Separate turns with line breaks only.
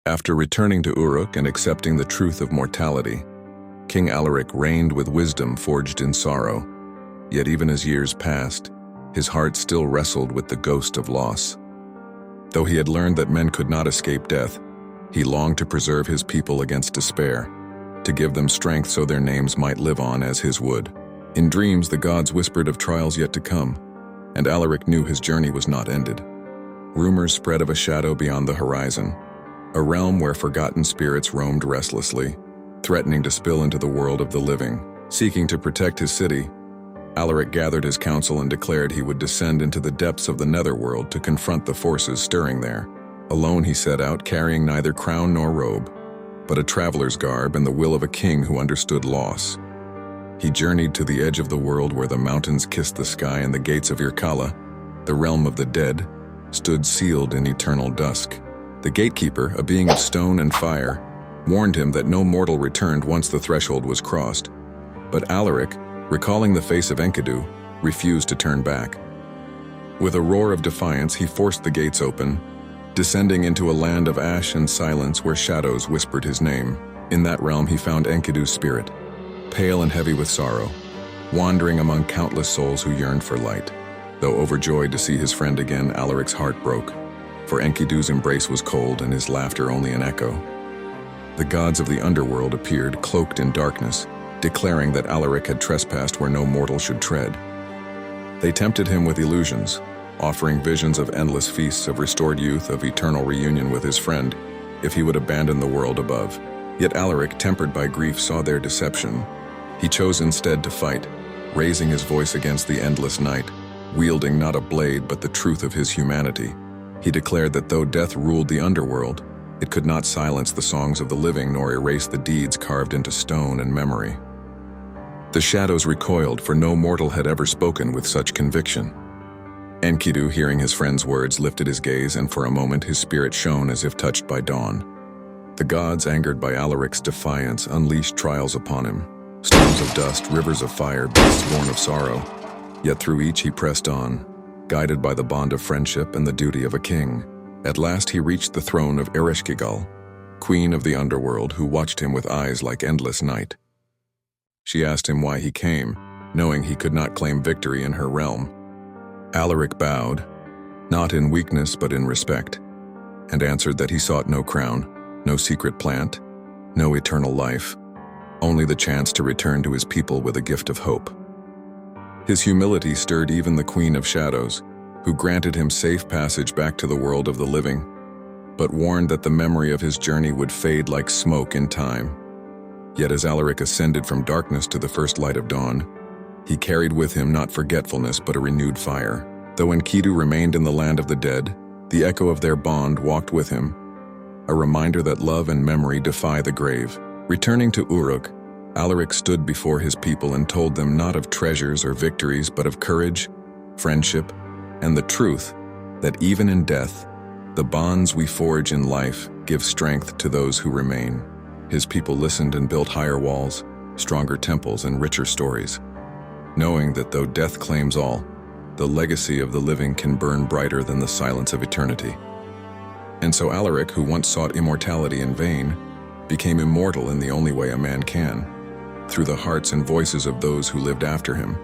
After returning to Uruk and accepting the truth of mortality, King Alaric reigned with wisdom forged in sorrow. Yet even as years passed, his heart still wrestled with the ghost of loss. Though he had learned that men could not escape death, he longed to preserve his people against despair, to give them strength so their names might live on as his would. In dreams, the gods whispered of trials yet to come, and Alaric knew his journey was not ended. Rumors spread of a shadow beyond the horizon, a realm where forgotten spirits roamed restlessly, threatening to spill into the world of the living. Seeking to protect his city, Alaric gathered his council and declared he would descend into the depths of the netherworld to confront the forces stirring there. Alone he set out, carrying neither crown nor robe, but a traveler's garb and the will of a king who understood loss. He journeyed to the edge of the world where the mountains kissed the sky and the gates of Irkalla, the realm of the dead, stood sealed in eternal dusk. The gatekeeper, a being of stone and fire, warned him that no mortal returned once the threshold was crossed. But Alaric, recalling the face of Enkidu, refused to turn back. With a roar of defiance, he forced the gates open, descending into a land of ash and silence where shadows whispered his name. In that realm he found Enkidu's spirit, pale and heavy with sorrow, wandering among countless souls who yearned for light. Though overjoyed to see his friend again, Alaric's heart broke, for Enkidu's embrace was cold and his laughter only an echo. The gods of the underworld appeared, cloaked in darkness, declaring that Alaric had trespassed where no mortal should tread. They tempted him with illusions, offering visions of endless feasts, of restored youth, of eternal reunion with his friend, if he would abandon the world above. Yet Alaric, tempered by grief, saw their deception. He chose instead to fight, raising his voice against the endless night, wielding not a blade but the truth of his humanity. He declared that though death ruled the underworld, it could not silence the songs of the living nor erase the deeds carved into stone and memory. The shadows recoiled, for no mortal had ever spoken with such conviction. Enkidu, hearing his friend's words, lifted his gaze, and for a moment his spirit shone as if touched by dawn. The gods, angered by Alaric's defiance, unleashed trials upon him. Storms of dust, rivers of fire, beasts born of sorrow. Yet through each he pressed on, guided by the bond of friendship and the duty of a king. At last he reached the throne of Ereshkigal, queen of the underworld, who watched him with eyes like endless night. She asked him why he came, knowing he could not claim victory in her realm. Alaric bowed, not in weakness but in respect, and answered that he sought no crown, no secret plant, no eternal life, only the chance to return to his people with a gift of hope. His humility stirred even the Queen of Shadows, who granted him safe passage back to the world of the living, but warned that the memory of his journey would fade like smoke in time. Yet as Alaric ascended from darkness to the first light of dawn, he carried with him not forgetfulness but a renewed fire. Though Enkidu remained in the land of the dead, the echo of their bond walked with him, a reminder that love and memory defy the grave. Returning to Uruk, Alaric stood before his people and told them not of treasures or victories but of courage, friendship, and the truth that even in death, the bonds we forge in life give strength to those who remain. His people listened and built higher walls, stronger temples, and richer stories, knowing that though death claims all, the legacy of the living can burn brighter than the silence of eternity. And so Alaric, who once sought immortality in vain, became immortal in the only way a man can, through the hearts and voices of those who lived after him.